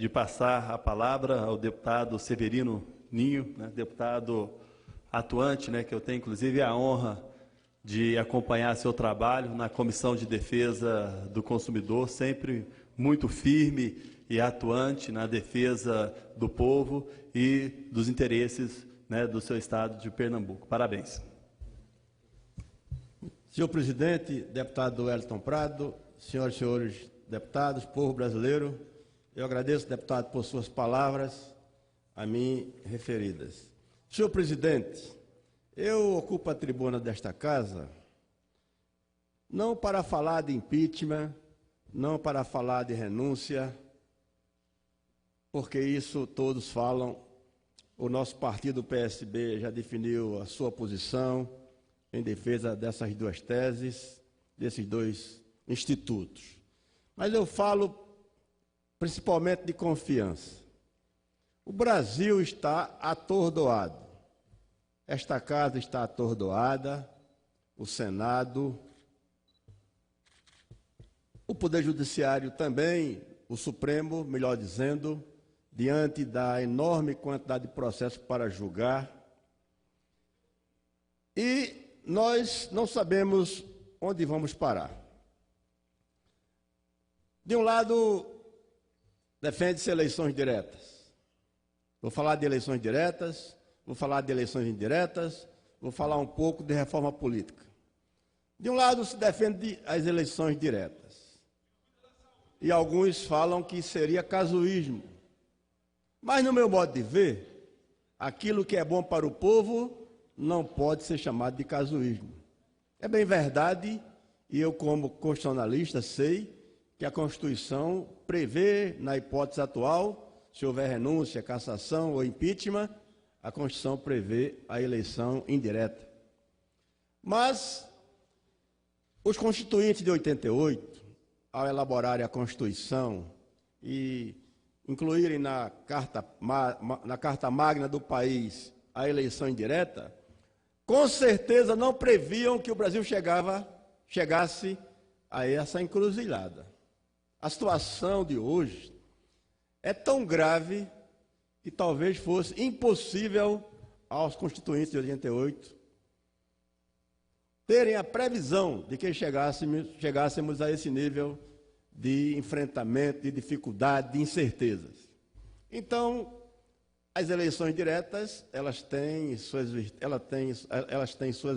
de passar a palavra ao deputado Severino Ninho, né, deputado atuante, né, que eu tenho inclusive a honra de acompanhar seu trabalho na Comissão de Defesa do Consumidor, sempre muito firme e atuante na defesa do povo e dos interesses, né, do seu estado de Pernambuco. Parabéns. Senhor presidente, deputado Wellington Prado, senhoras e senhores deputados, povo brasileiro, eu agradeço, deputado, por suas palavras a mim referidas. Senhor presidente, eu ocupo a tribuna desta casa não para falar de impeachment, não para falar de renúncia, porque isso todos falam. O nosso partido, o PSB, já definiu a sua posição em defesa dessas duas teses, desses dois institutos. Mas eu falo principalmente de confiança. O Brasil está atordoado. Esta casa está atordoada, o Senado, o Poder Judiciário também, o Supremo, melhor dizendo, diante da enorme quantidade de processos para julgar. E nós não sabemos onde vamos parar. De um lado, defende-se eleições diretas. Vou falar de eleições diretas, vou falar de eleições indiretas, vou falar um pouco de reforma política. De um lado, se defende as eleições diretas. E alguns falam que seria casuísmo. Mas, no meu modo de ver, aquilo que é bom para o povo não pode ser chamado de casuísmo. É bem verdade, e eu, como constitucionalista, sei que a Constituição prevê, na hipótese atual, se houver renúncia, cassação ou impeachment, a Constituição prevê a eleição indireta. Mas os constituintes de 88, ao elaborarem a Constituição e incluírem na Carta Magna do país a eleição indireta, com certeza não previam que o Brasil chegasse a essa encruzilhada. A situação de hoje é tão grave que talvez fosse impossível aos constituintes de 88 terem a previsão de que chegássemos a esse nível de enfrentamento, de dificuldade, de incertezas. Então, as eleições diretas, elas têm suas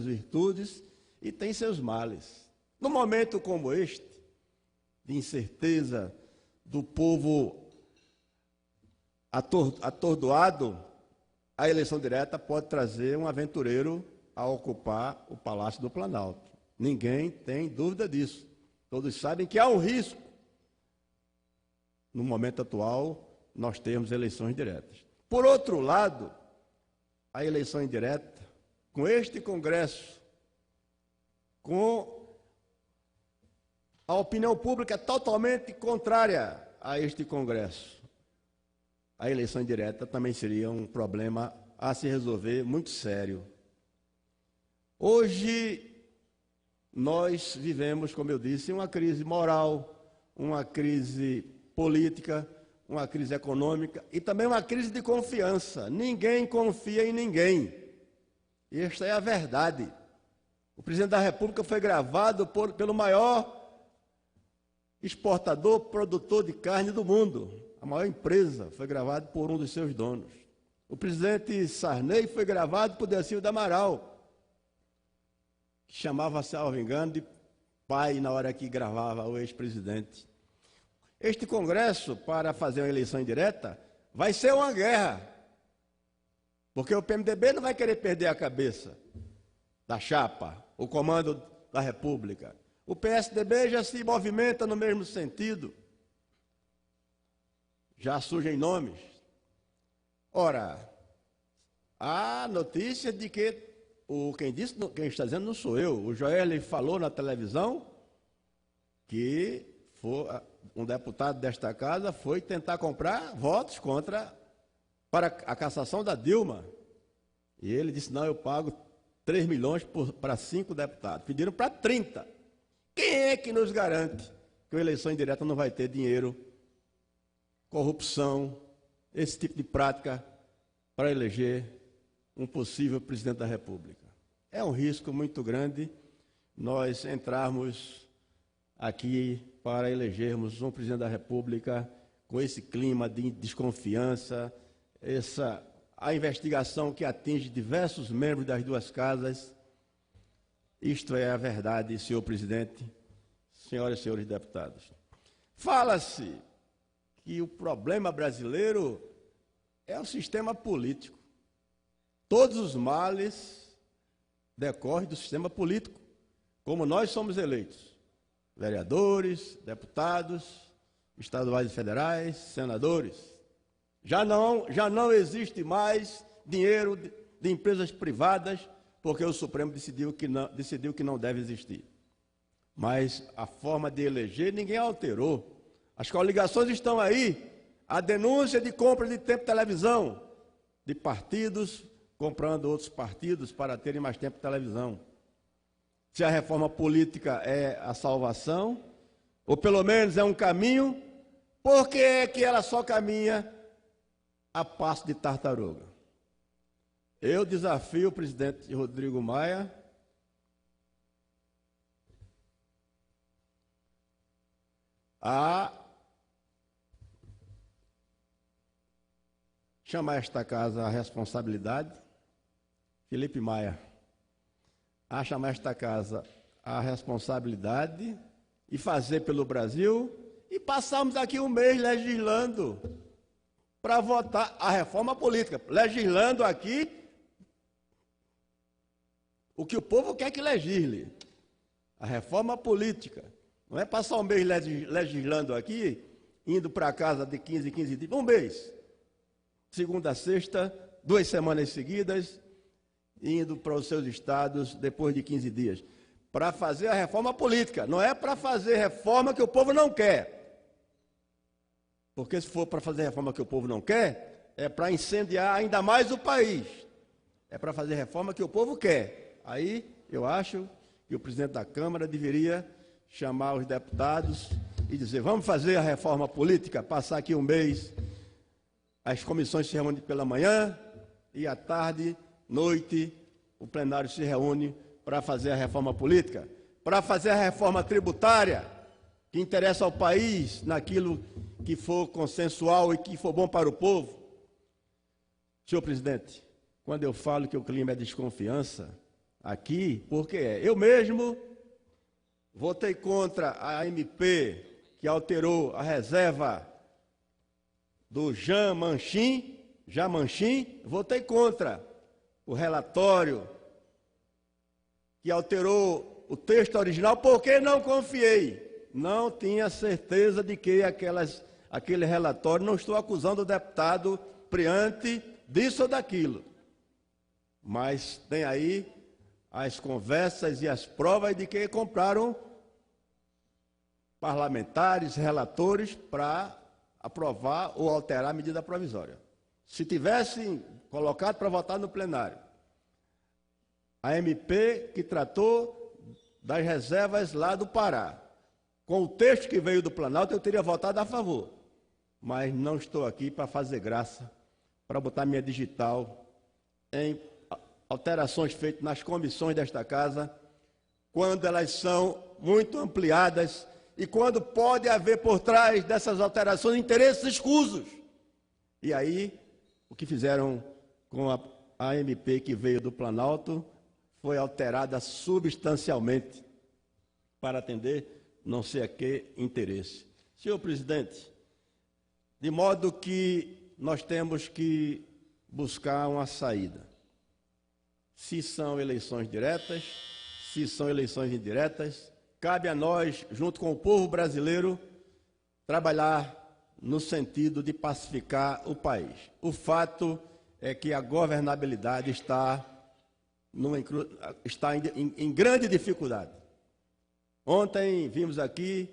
virtudes e têm seus males. Num momento como este, de incerteza, do povo atordoado, a eleição direta pode trazer um aventureiro a ocupar o Palácio do Planalto. Ninguém tem dúvida disso. Todos sabem que há um risco. No momento atual, nós temos eleições diretas. Por outro lado, a eleição indireta, com este Congresso, com a opinião pública totalmente contrária a este Congresso, a eleição indireta também seria um problema a se resolver muito sério. Hoje, nós vivemos, como eu disse, uma crise moral, uma crise política, uma crise econômica e também uma crise de confiança. Ninguém confia em ninguém. E esta é a verdade. O presidente da República foi gravado pelo maior exportador, produtor de carne do mundo. A maior empresa foi gravada por um dos seus donos. O presidente Sarney foi gravado por Dercílio de Amaral, que chamava, salvo engano, de pai na hora que gravava o ex-presidente. Este Congresso, para fazer uma eleição indireta, vai ser uma guerra, porque o PMDB não vai querer perder a cabeça da chapa, o comando da República. O PSDB já se movimenta no mesmo sentido. Já surgem nomes. Ora, há notícia de que quem está dizendo não sou eu. O Joel falou na televisão que um deputado desta casa foi tentar comprar votos para a cassação da Dilma. E ele disse, não, eu pago 3 milhões para 5 deputados. Pediram para 30. Quem é que nos garante que a eleição indireta não vai ter dinheiro corrupção, esse tipo de prática para eleger um possível presidente da República. É um risco muito grande nós entrarmos aqui para elegermos um presidente da República com esse clima de desconfiança, a investigação que atinge diversos membros das duas casas. Isto é a verdade, senhor presidente, senhoras e senhores deputados. Fala-se que o problema brasileiro é o sistema político. Todos os males decorrem do sistema político, como nós somos eleitos. Vereadores, deputados, estaduais e federais, senadores. Já não existe mais dinheiro de empresas privadas, porque o Supremo decidiu que não deve existir. Mas a forma de eleger ninguém alterou. As coligações estão aí. A denúncia de compra de tempo de televisão, de partidos comprando outros partidos para terem mais tempo de televisão. Se a reforma política é a salvação, ou pelo menos é um caminho, por que é que ela só caminha a passo de tartaruga? Eu desafio o presidente Rodrigo Maia a chamar esta casa à responsabilidade, Felipe Maia, a chamar esta casa à responsabilidade e fazer pelo Brasil, e passarmos aqui um mês legislando para votar a reforma política, legislando aqui o que o povo quer que legisle, a reforma política. Não é passar um mês legislando aqui, indo para casa de 15 em 15 dias, um mês, segunda a sexta, 2 semanas seguidas, indo para os seus estados depois de 15 dias, para fazer a reforma política, não é para fazer reforma que o povo não quer. Porque se for para fazer reforma que o povo não quer, é para incendiar ainda mais o país. É para fazer reforma que o povo quer. Aí eu acho que o presidente da Câmara deveria chamar os deputados e dizer: vamos fazer a reforma política, passar aqui um mês, as comissões se reúnem pela manhã e à tarde, noite, o plenário se reúne para fazer a reforma política, para fazer a reforma tributária, que interessa ao país, naquilo que for consensual e que for bom para o povo. Senhor presidente, quando eu falo que o clima é desconfiança, aqui, porque eu mesmo votei contra a MP que alterou a reserva do Jean Manchin, votei contra o relatório que alterou o texto original, porque não confiei, não tinha certeza de que aquele relatório, não estou acusando o deputado Priante disso ou daquilo, mas tem aí as conversas e as provas de que compraram parlamentares, relatores, para aprovar ou alterar a medida provisória. Se tivessem colocado para votar no plenário a MP que tratou das reservas lá do Pará, com o texto que veio do Planalto, eu teria votado a favor. Mas não estou aqui para fazer graça, para botar minha digital em alterações feitas nas comissões desta casa, quando elas são muito ampliadas e quando pode haver por trás dessas alterações interesses escusos. E aí, o que fizeram com a MP que veio do Planalto foi alterada substancialmente para atender não sei a que interesse. Senhor presidente, de modo que nós temos que buscar uma saída. Se são eleições diretas, se são eleições indiretas, cabe a nós, junto com o povo brasileiro, trabalhar no sentido de pacificar o país. O fato é que a governabilidade está em grande dificuldade. Ontem vimos aqui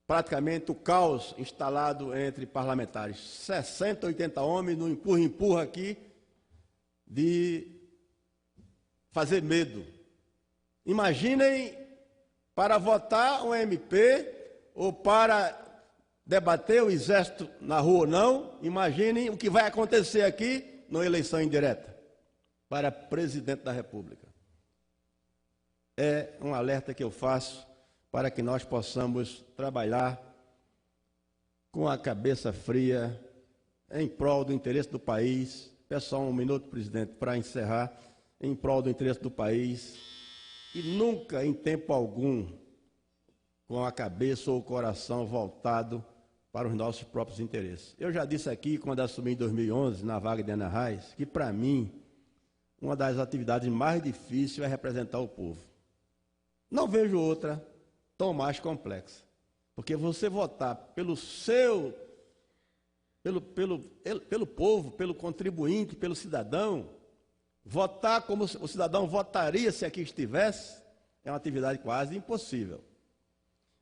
praticamente o caos instalado entre parlamentares. 60, 80 homens no empurra-empurra aqui de fazer medo. Imaginem para votar um MP ou para debater o Exército na rua ou não, imaginem o que vai acontecer aqui numa eleição indireta para presidente da República. É um alerta que eu faço para que nós possamos trabalhar com a cabeça fria, em prol do interesse do país. Peço só um minuto, presidente, para encerrar, em prol do interesse do país, e nunca, em tempo algum, com a cabeça ou o coração voltado para os nossos próprios interesses. Eu já disse aqui, quando assumi em 2011, na vaga de Ana Reis, que, para mim, uma das atividades mais difíceis é representar o povo. Não vejo outra tão mais complexa. Porque você votar pelo povo, pelo contribuinte, pelo cidadão, votar como o cidadão votaria se aqui estivesse, é uma atividade quase impossível.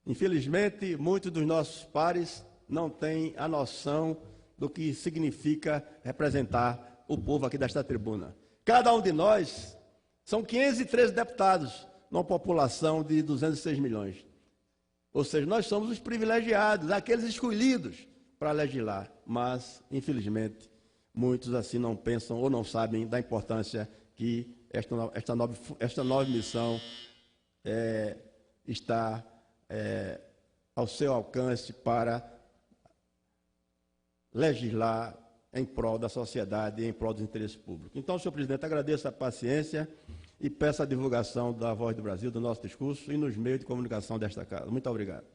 Infelizmente, muitos dos nossos pares não têm a noção do que significa representar o povo aqui desta tribuna. Cada um de nós são 513 deputados, numa população de 206 milhões. Ou seja, nós somos os privilegiados, aqueles escolhidos para legislar. Mas, infelizmente, muitos assim não pensam ou não sabem da importância que esta nova missão está ao seu alcance para legislar em prol da sociedade e em prol dos interesses públicos. Então, senhor presidente, agradeço a paciência e peço a divulgação da Voz do Brasil, do nosso discurso e nos meios de comunicação desta casa. Muito obrigado.